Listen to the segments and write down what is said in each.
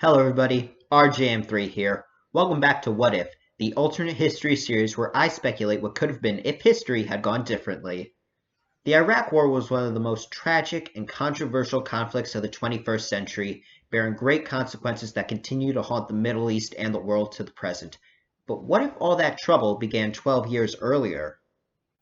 Hello everybody, RJM3 here. Welcome back to What If, the alternate history series where I speculate what could have been if history had gone differently. The Iraq War was one of the most tragic and controversial conflicts of the 21st century, bearing great consequences that continue to haunt the Middle East and the world to the present. But what if all that trouble began 12 years earlier?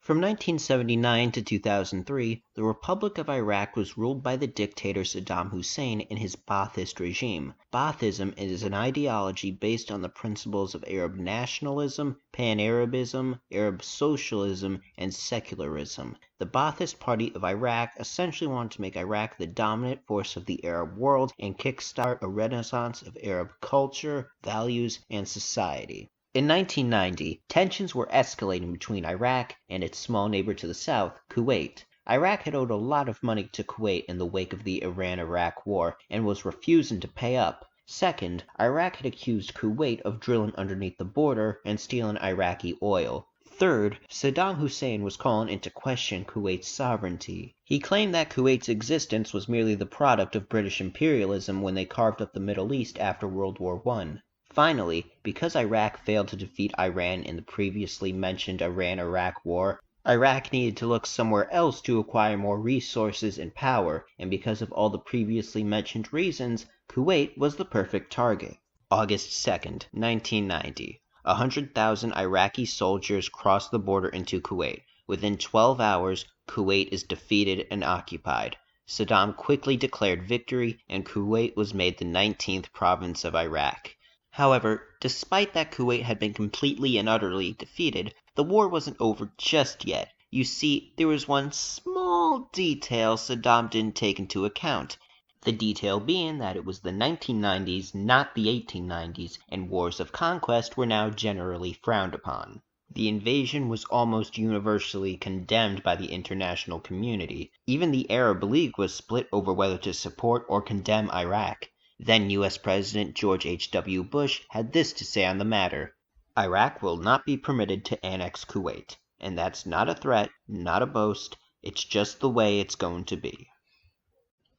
From 1979 to 2003, the Republic of Iraq was ruled by the dictator Saddam Hussein and his Ba'athist regime. Ba'athism is an ideology based on the principles of Arab nationalism, pan-Arabism, Arab socialism, and secularism. The Ba'athist Party of Iraq essentially wanted to make Iraq the dominant force of the Arab world and kickstart a renaissance of Arab culture, values, and society. In 1990, tensions were escalating between Iraq and its small neighbor to the south, Kuwait. Iraq had owed a lot of money to Kuwait in the wake of the Iran-Iraq War and was refusing to pay up. Second, Iraq had accused Kuwait of drilling underneath the border and stealing Iraqi oil. Third, Saddam Hussein was calling into question Kuwait's sovereignty. He claimed that Kuwait's existence was merely the product of British imperialism when they carved up the Middle East after World War I. Finally, because Iraq failed to defeat Iran in the previously mentioned Iran-Iraq War, Iraq needed to look somewhere else to acquire more resources and power, and because of all the previously mentioned reasons, Kuwait was the perfect target. August 2nd, 1990. 100,000 Iraqi soldiers crossed the border into Kuwait. Within 12 hours, Kuwait is defeated and occupied. Saddam quickly declared victory, and Kuwait was made the 19th province of Iraq. However, despite that Kuwait had been completely and utterly defeated, the war wasn't over just yet. You see, there was one small detail Saddam didn't take into account. The detail being that it was the 1990s, not the 1890s, and wars of conquest were now generally frowned upon. The invasion was almost universally condemned by the international community. Even the Arab League was split over whether to support or condemn Iraq. Then U.S. President George H.W. Bush had this to say on the matter: Iraq will not be permitted to annex Kuwait, and that's not a threat, not a boast, it's just the way it's going to be.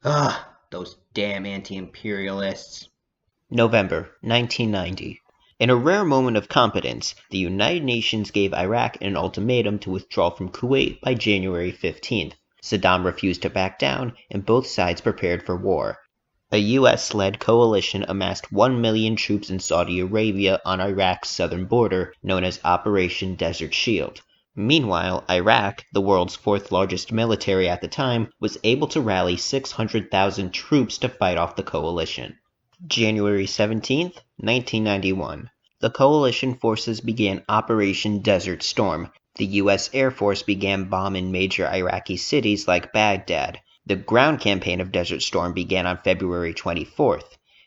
Ugh, those damn anti-imperialists. November 1990. In a rare moment of competence, the United Nations gave Iraq an ultimatum to withdraw from Kuwait by January 15th. Saddam refused to back down, and both sides prepared for war. A U.S.-led coalition amassed 1 million troops in Saudi Arabia on Iraq's southern border, known as Operation Desert Shield. Meanwhile, Iraq, the world's fourth largest military at the time, was able to rally 600,000 troops to fight off the coalition. January 17th, 1991. The coalition forces began Operation Desert Storm. The U.S. Air Force began bombing major Iraqi cities like Baghdad. The ground campaign of Desert Storm began on February 24th.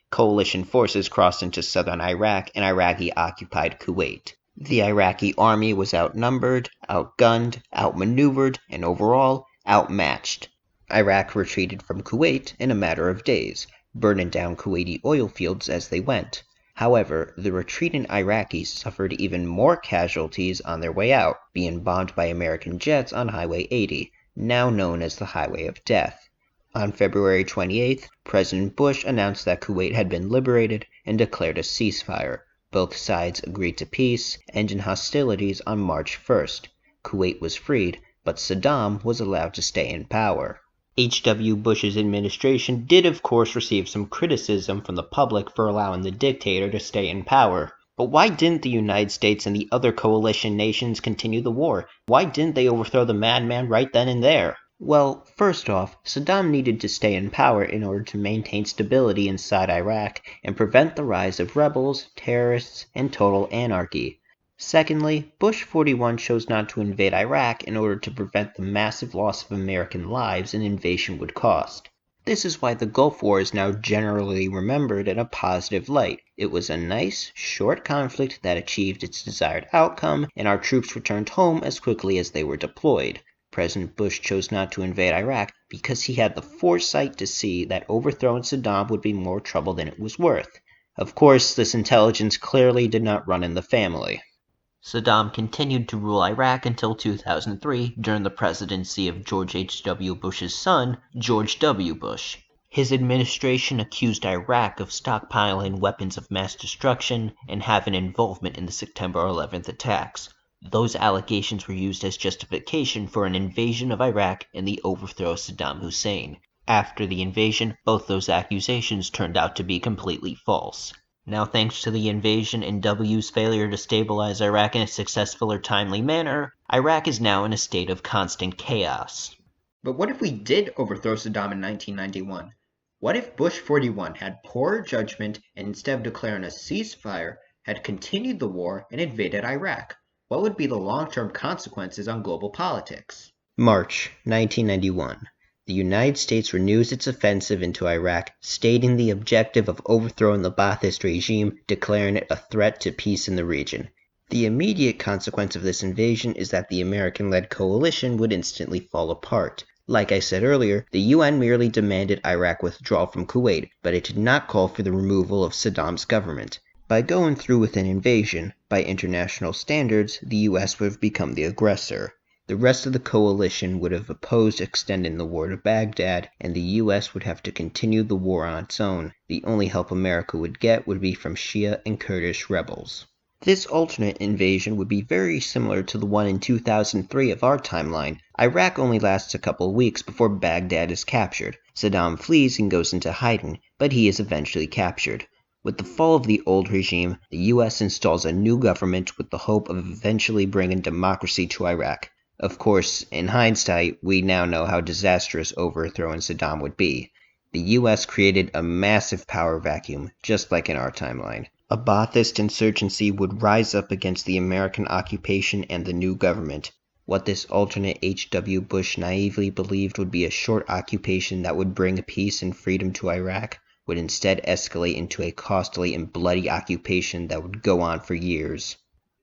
Coalition forces crossed into southern Iraq and Iraqi-occupied Kuwait. The Iraqi army was outnumbered, outgunned, outmaneuvered, and overall, outmatched. Iraq retreated from Kuwait in a matter of days, burning down Kuwaiti oil fields as they went. However, the retreating Iraqis suffered even more casualties on their way out, being bombed by American jets on Highway 80. Now known as the Highway of Death. On February 28th, President Bush announced that Kuwait had been liberated and declared a ceasefire. Both sides agreed to peace, ending hostilities on March 1st. Kuwait was freed, but Saddam was allowed to stay in power. H.W. Bush's administration did of course receive some criticism from the public for allowing the dictator to stay in power. But why didn't the United States and the other coalition nations continue the war? Why didn't they overthrow the madman right then and there? Well, first off, Saddam needed to stay in power in order to maintain stability inside Iraq and prevent the rise of rebels, terrorists, and total anarchy. Secondly, Bush 41 chose not to invade Iraq in order to prevent the massive loss of American lives an invasion would cost. This is why the Gulf War is now generally remembered in a positive light. It was a nice, short conflict that achieved its desired outcome, and our troops returned home as quickly as they were deployed. President Bush chose not to invade Iraq because he had the foresight to see that overthrowing Saddam would be more trouble than it was worth. Of course, this intelligence clearly did not run in the family. Saddam continued to rule Iraq until 2003 during the presidency of George H.W. Bush's son, George W. Bush. His administration accused Iraq of stockpiling weapons of mass destruction and having involvement in the September 11th attacks. Those allegations were used as justification for an invasion of Iraq and the overthrow of Saddam Hussein. After the invasion, both those accusations turned out to be completely false. Now, thanks to the invasion and W's failure to stabilize Iraq in a successful or timely manner, Iraq is now in a state of constant chaos. But what if we did overthrow Saddam in 1991? What if Bush 41 had poor judgment and instead of declaring a ceasefire, had continued the war and invaded Iraq? What would be the long-term consequences on global politics? March 1991. The United States renews its offensive into Iraq, stating the objective of overthrowing the Ba'athist regime, declaring it a threat to peace in the region. The immediate consequence of this invasion is that the American-led coalition would instantly fall apart. Like I said earlier, the UN merely demanded Iraq withdraw from Kuwait, but it did not call for the removal of Saddam's government. By going through with an invasion, by international standards, the US would have become the aggressor. The rest of the coalition would have opposed extending the war to Baghdad, and the US would have to continue the war on its own. The only help America would get would be from Shia and Kurdish rebels. This alternate invasion would be very similar to the one in 2003 of our timeline. Iraq only lasts a couple weeks before Baghdad is captured. Saddam flees and goes into hiding, but he is eventually captured. With the fall of the old regime, the US installs a new government with the hope of eventually bringing democracy to Iraq. Of course, in hindsight, we now know how disastrous overthrowing Saddam would be. The US created a massive power vacuum, just like in our timeline. A Ba'athist insurgency would rise up against the American occupation and the new government. What this alternate H.W. Bush naively believed would be a short occupation that would bring peace and freedom to Iraq would instead escalate into a costly and bloody occupation that would go on for years.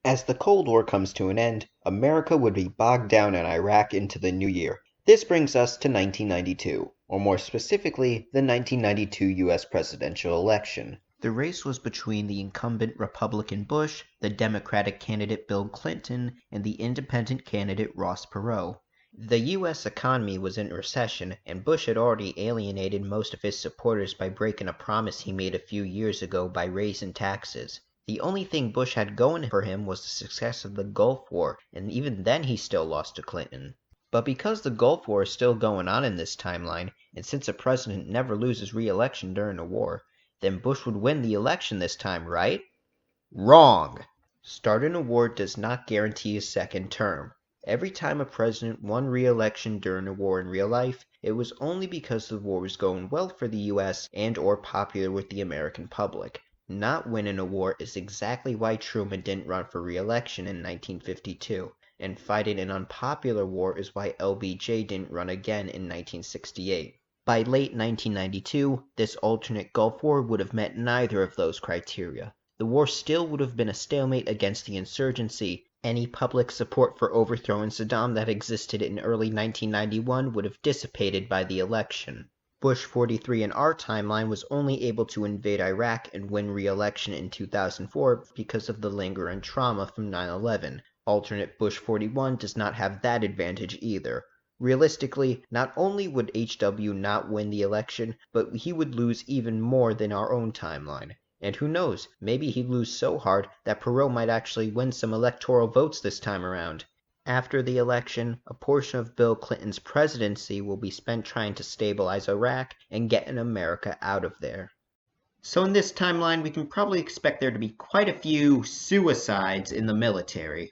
As the Cold War comes to an end, America would be bogged down in Iraq into the new year. This brings us to 1992, or more specifically, the 1992 U.S. presidential election. The race was between the incumbent Republican Bush, the Democratic candidate Bill Clinton, and the independent candidate Ross Perot. The U.S. economy was in recession, and Bush had already alienated most of his supporters by breaking a promise he made a few years ago by raising taxes. The only thing Bush had going for him was the success of the Gulf War, and even then he still lost to Clinton. But because the Gulf War is still going on in this timeline, and since a president never loses re-election during a war, then Bush would win the election this time, right? Wrong! Starting a war does not guarantee a second term. Every time a president won re-election during a war in real life, it was only because the war was going well for the US and or popular with the American public. Not winning a war is exactly why Truman didn't run for re-election in 1952, and fighting an unpopular war is why LBJ didn't run again in 1968. By late 1992, this alternate Gulf War would have met neither of those criteria. The war still would have been a stalemate against the insurgency. Any public support for overthrowing Saddam that existed in early 1991 would have dissipated by the election. Bush 43 in our timeline was only able to invade Iraq and win re-election in 2004 because of the lingering trauma from 9/11. Alternate Bush 41 does not have that advantage either. Realistically, not only would HW not win the election, but he would lose even more than our own timeline. And who knows, maybe he'd lose so hard that Perot might actually win some electoral votes this time around. After the election, a portion of Bill Clinton's presidency will be spent trying to stabilize Iraq and getting America out of there. So in this timeline, we can probably expect there to be quite a few suicides in the military.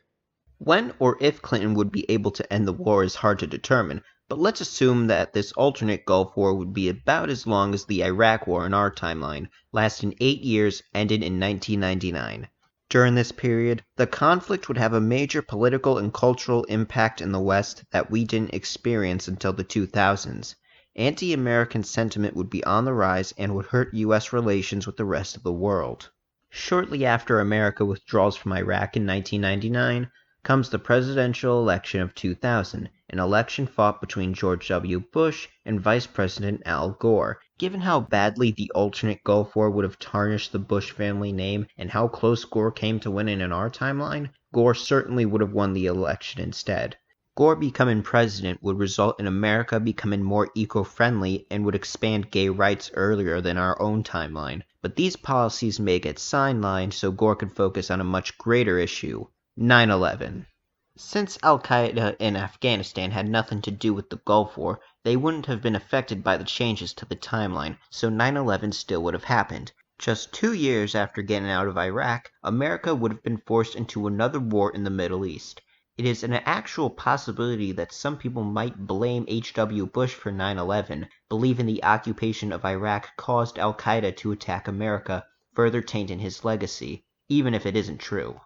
When or if Clinton would be able to end the war is hard to determine, but let's assume that this alternate Gulf War would be about as long as the Iraq War in our timeline, lasting 8 years, ended in 1999. During this period, the conflict would have a major political and cultural impact in the West that we didn't experience until the 2000s. Anti-American sentiment would be on the rise and would hurt U.S. relations with the rest of the world. Shortly after America withdraws from Iraq in 1999, comes the presidential election of 2000, an election fought between George W. Bush and Vice President Al Gore. Given how badly the alternate Gulf War would have tarnished the Bush family name and how close Gore came to winning in our timeline, Gore certainly would have won the election instead. Gore becoming president would result in America becoming more eco-friendly and would expand gay rights earlier than our own timeline. But these policies may get sidelined so Gore could focus on a much greater issue, 9/11. Since Al-Qaeda in Afghanistan had nothing to do with the Gulf War, they wouldn't have been affected by the changes to the timeline, so 9/11 still would have happened. Just 2 years after getting out of Iraq, America would have been forced into another war in the Middle East. It is an actual possibility that some people might blame H.W. Bush for 9/11, believing the occupation of Iraq caused Al-Qaeda to attack America, further tainting his legacy, even if it isn't true.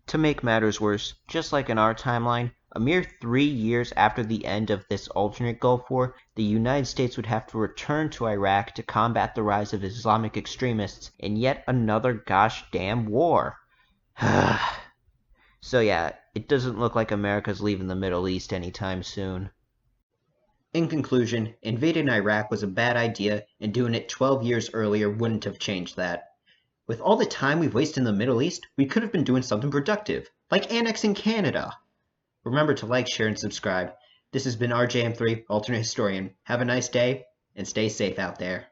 To make matters worse, just like in our timeline, a mere 3 years after the end of this alternate Gulf War, the United States would have to return to Iraq to combat the rise of Islamic extremists in yet another gosh damn war. So yeah, it doesn't look like America's leaving the Middle East anytime soon. In conclusion, invading Iraq was a bad idea, and doing it 12 years earlier wouldn't have changed that. With all the time we've wasted in the Middle East, we could have been doing something productive, like annexing Canada. Remember to like, share, and subscribe. This has been RJM3, Alternate Historian. Have a nice day, and stay safe out there.